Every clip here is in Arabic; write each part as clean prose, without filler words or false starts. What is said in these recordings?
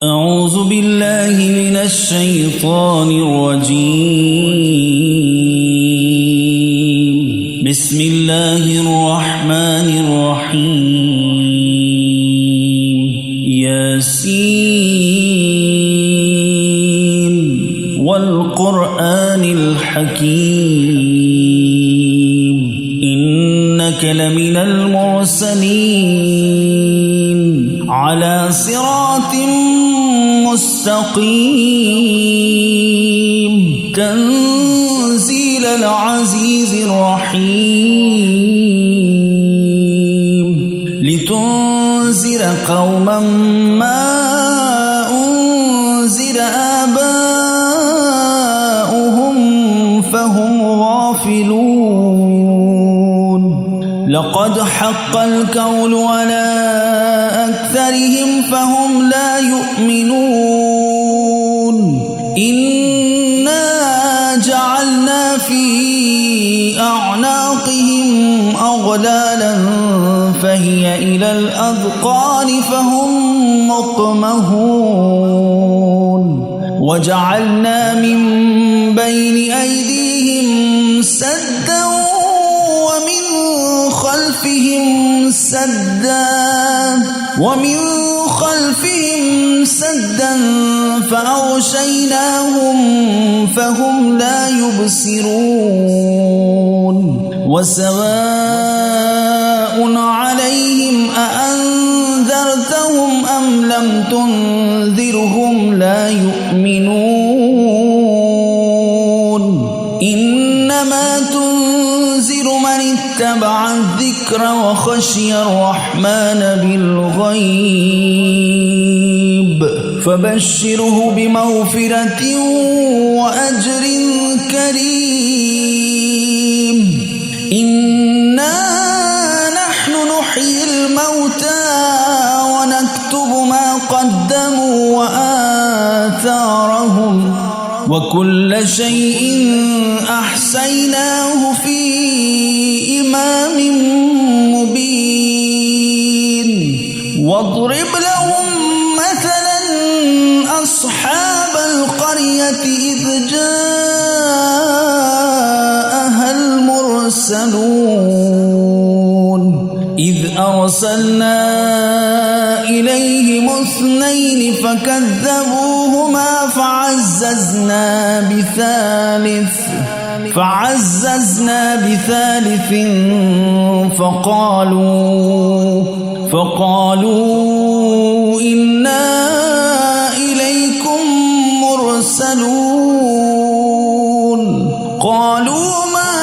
أعوذ بالله من الشيطان الرجيم. بسم الله الرحمن الرحيم. ياسين والقرآن الحكيم إنك لمن المرسلين على صراط مستقيم تنزيل العزيز الرحيم لتنذر قوما ما أنذر آباؤهم فهم غافلون لقد حق القول على أكثرهم فهم لا يؤمنون إنا جعلنا في أعناقهم أغلالا فهي إلى الأذقان فهم مقمحون وجعلنا من بين أيديهم سدا ومن خلفهم سدا فأغشيناهم فهم لا يبصرون وسواء عليهم أأنذرتهم أم لم تنذرهم لا يؤمنون إنما تنذر من اتبع الذكر وخشي الرحمن بالغيب فبشره بمغفرة وأجر كريم إنا نحن نحيي الموتى ونكتب ما قدموا وآثارهم وكل شيء أحصيناه في إمام مبين واضرب لهم مثلا أصحاب القرية إذ جاءها المرسلون إذ أرسلنا إليهم اثنين فكذبوهما فعززنا بثالث فقالوا إنا إليكم مرسلون قالوا ما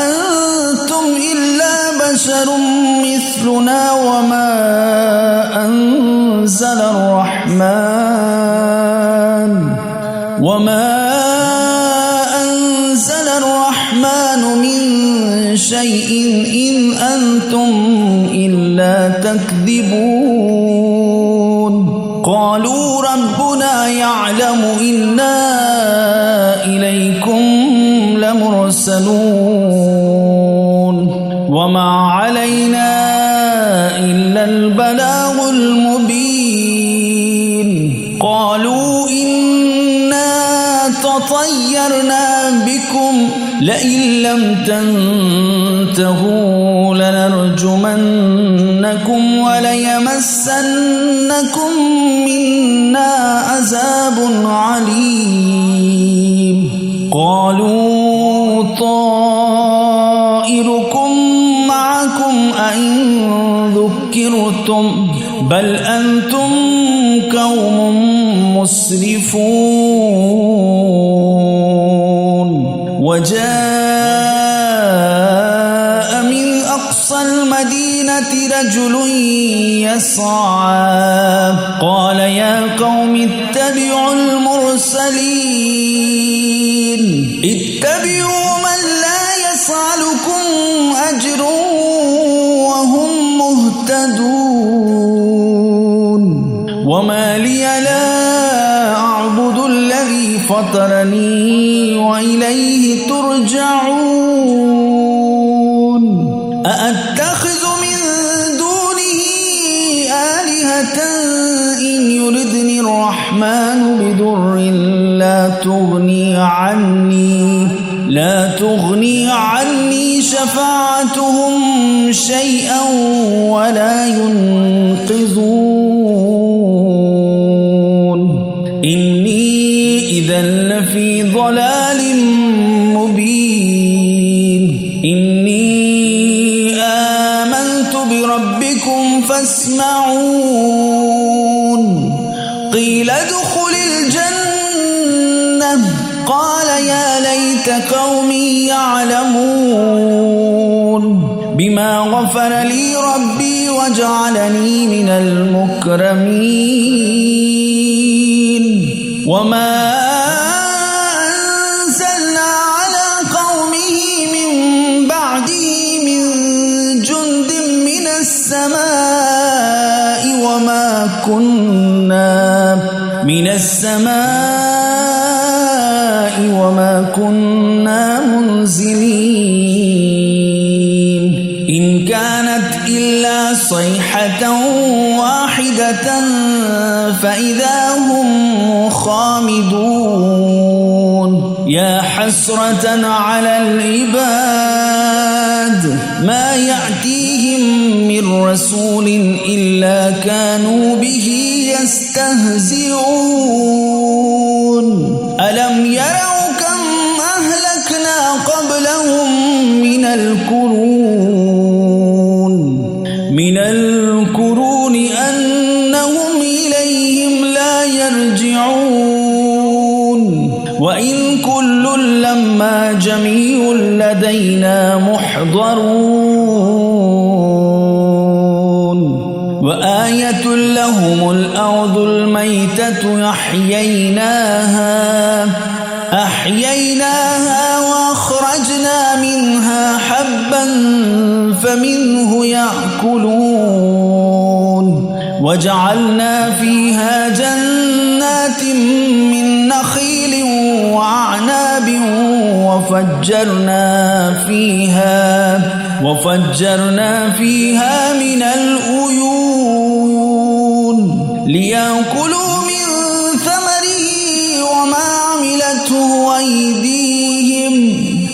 أنتم إلا بشر مثلنا وما أنزل الرحمن من شيء إن أنتم إلا تكذبون قالوا ربنا يعلم إنا إليكم لمرسلون وما علينا إلا البلاغ المبين قالوا إنا تطيرنا بكم لئن لم تنتهوا لنرجمنكم وليمسنكم منا عذاب عليم قالوا طائركم معكم أئن ذكرتم بل أنتم قوم مسرفون وجاء من أقصى المدينة رجل يسعى قال يا قوم اتبعوا المرسلين اتبعوا من لا يسألكم أجر وهم مهتدون وما لي لا أعبد الذي فطرني وإليه ترجعون أأتخذ من دونه آلهة إن الرحمن بضر لا تغني عني شفاعتهم شيئا ولا ينقذون إني إذا لفي ضلال مبين إني آمنت بربكم فاسمعون قيل ادخل الجنة قال يا ليت قومي يعلمون بما غفر لي ربي وجعلني من المكرمين وما أنزلنا على قومه من بعده من جند من السماء وما كنا منزلين إن كانت إلا صيحة واحدة فإذا هم خامدون يا حسرة على العباد ما يأتيهم من رسول إلا كانوا به يستهزئون ألم يروا كم أهلكنا قبلهم من القرون أنهم إليهم لا يرجعون وإن كل لما جميع لدينا محضرون وآية لهم الأرض الميتة أحييناها وأخرجنا منها حبا فمنه يأكلون وجعلنا فيها جنات من نخيل وأعناب وفجرنا فيها من العيون ليأكلوا من ثمره وما عملته أيديهم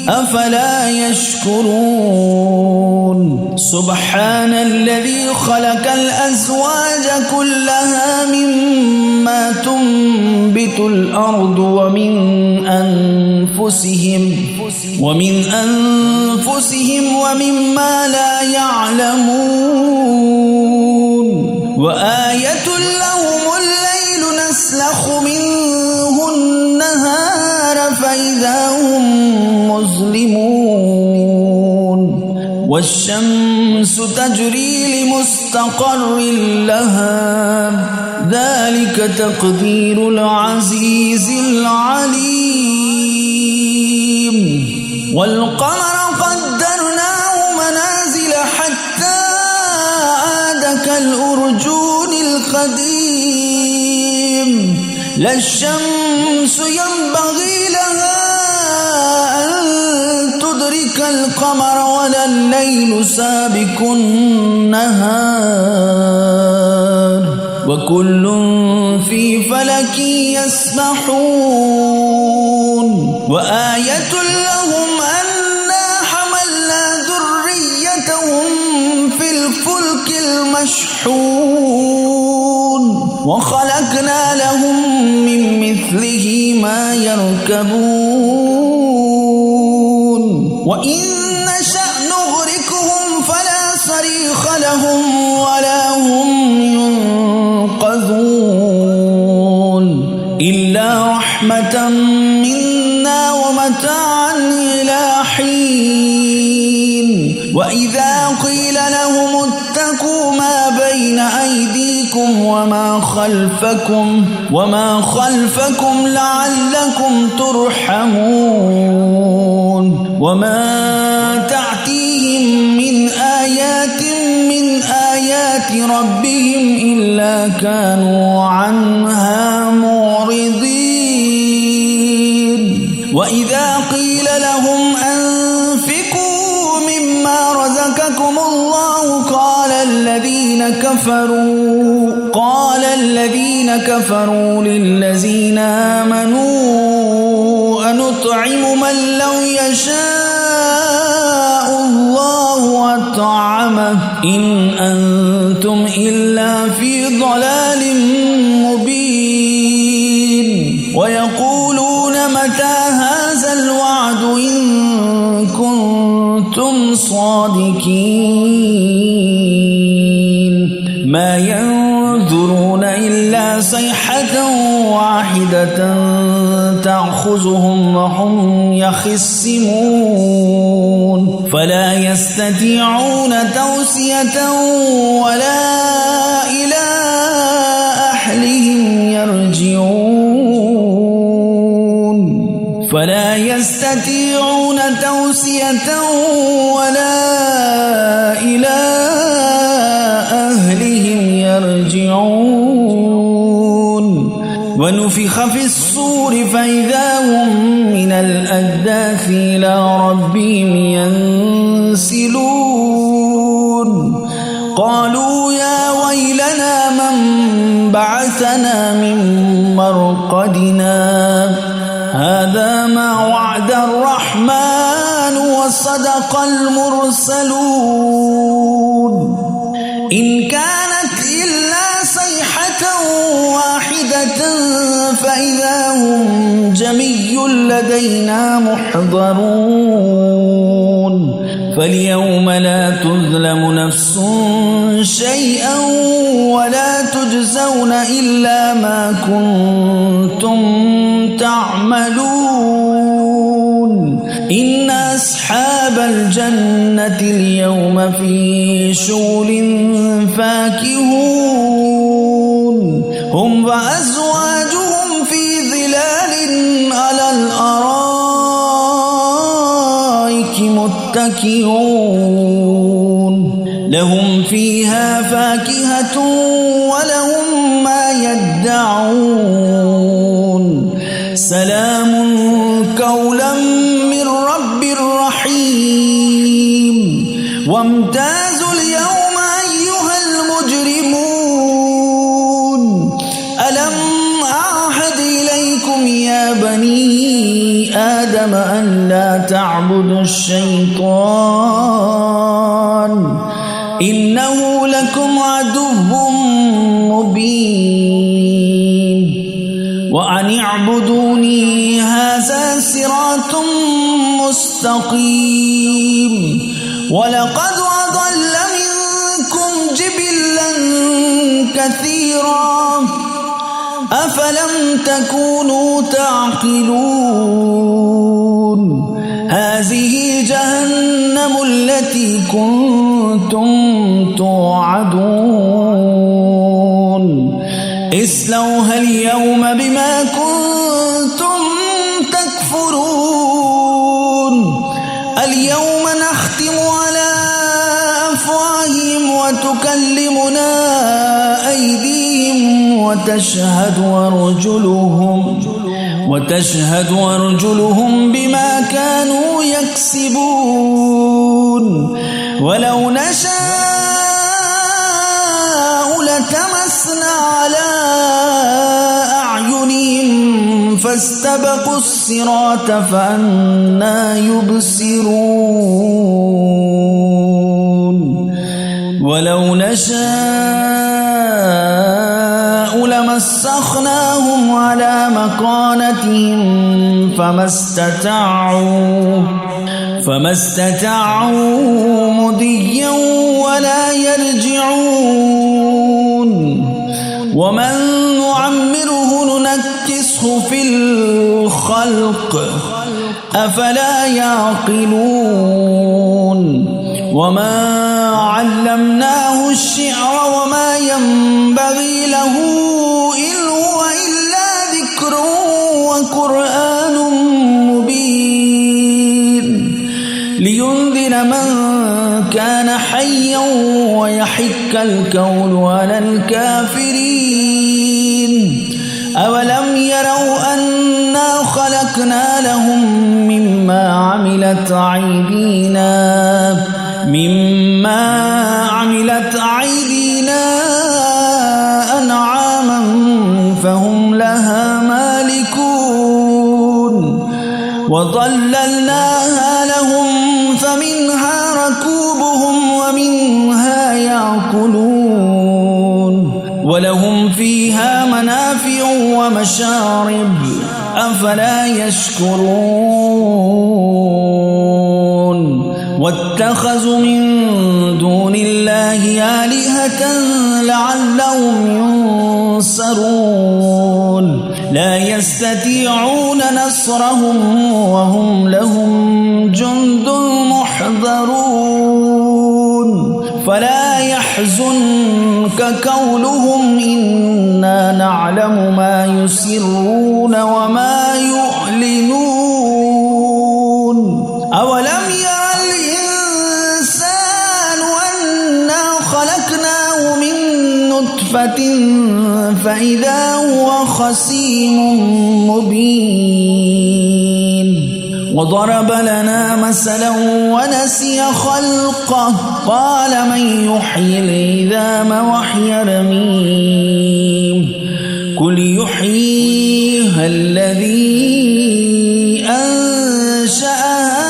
أفلا يشكرون سبحان الذي خلق الأزواج كلها مما تنبت الأرض ومن أنفسهم ومما لا يعلمون وآية لهم الليل نسلخ منه النهار فإذا هم مظلمون والشمس تجري لمستقر لها ذلك تقدير العزيز العليم والقمر قدرناه منازل حتى عاد كالأرجون القديم لا الشمس ينبغي لها أن تدرك القمر ولا الليل سابق النهار وكل في فلك يسبحون وآية لهم أنا حملنا ذريتهم في الفلك المشحون وخلقنا لهم من مثله ما يركبون وإن نشأ نغرقهم فلا صريخ لهم ولا هم ينقذون إلا رحمة منا ومتاعا إلى حين وإذا قيل لهم اتقوا ما بين أيديكم وما خلفكم لعلكم ترحمون وما تأتيهم من آيات ربهم إلا كانوا عنها معرضين وإذا قيل لهم أنفقوا مما رزقكم الله قال الذين الذين كفروا للذين آمنوا أنطعم من لو يشاء الله أطعمه إن أنتم إلا في ضلال مبين ويقولون متى هذا الوعد إن كنتم صادقين ما ينظرون إلا صيحة واحدة تأخذهم وهم يخصمون فلا يستطيعون توصية ولا إلى أهلهم يرجعون فلا يستطيعون توصية ولا إلى أهلهم يرجعون ونفخ في الصور فإذا هم من الأجداث إلى ربهم ينسلون قالوا يا ويلنا من بعثنا من مرقدنا هذا ما وعد الرحمن وصدق المرسلون إن كانت إلا صيحة واحدة فإذا هم جميع لدينا محضرون فاليوم لا تظلم نفس شيئا ولا تجزون إلا ما كنتم تعملون إن أصحاب الجنة اليوم في شغل فاكهون هم وأزواجهم في ظلال على الأرائك متكئون لهم فيها فاكهة ولهم ما يدعون سلام قولا من رب رحيم وامتازوا اليوم أيها المجرمون ألم أعهد إليكم يا بني آدم أن لا تعبدوا الشيطان إنه لكم عدو مبين وأن اعبدوني هذا صراط مستقيم ولقد أضل منكم جبلا كثيرا أفلم تكونوا تعقلون هذه جهنم التي كنتم توعدون اصلوها اليوم بما كنتم تكفرون اليوم نختم على أفواههم وتكلمنا أيديهم وتشهد أرجلهم بما كانوا يكسبون ولو نشاء لتمسنا على أعينهم فاستبقوا الصراط فأنى يبصرون ولو نشاء لمسخناهم على مكانتهم فما استطاعوا مضيا ولا يرجعون ومن نعمره ننكسه في الخلق أفلا يعقلون وما علمناه الشعر وما ينبغي له إن هو إلا ذكر وقرآن مبين لينذر من كان حيا ويحق القول على الكافرين أولم يروا أنا خلقنا لهم مما عملت أيدينا أنعاما فهم لها مالكون وظللناها لهم فمنها ركوبهم ومنها يأكلون ولهم فيها منافع ومشارب أفلا يشكرون واتخذوا من دون الله آلهة لعلهم ينصرون لا يستطيعون نصرهم وهم لهم جند محضرون فلا يحزنك قولهم إنا نعلم ما يسرون وما يعلنون أولم ير الإنسان أنا خلقناه من نطفة فإذا هو خصيم مبين وضرب لنا مثلا ونسي خلقه قال من يحيي العظام وهي رميم قل يحييها الذي أنشأها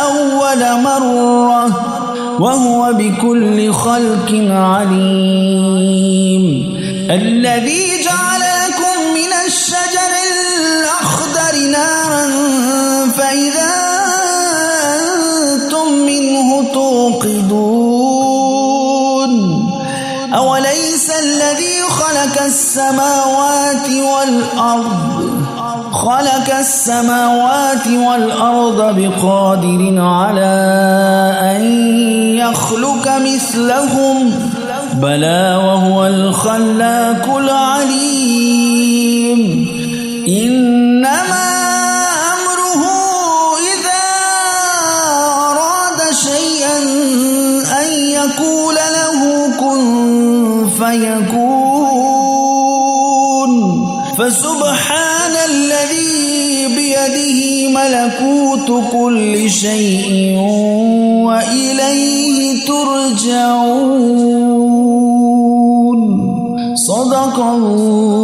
أول مرة وهو بكل خلق عليم الذي جعل لكم من الشجر الأخضر نارا فإذا أنتم منه توقدون أوليس الذي خلق السماوات والأرض بقادر على أن يخلق مثلهم بلى وهو الخلاق العليم إنما أمره إذا أراد شيئا أن يقول له كن فيكون فسبحان الذي بيده ملكوت كل شيء وإليه ترجعون صدق الله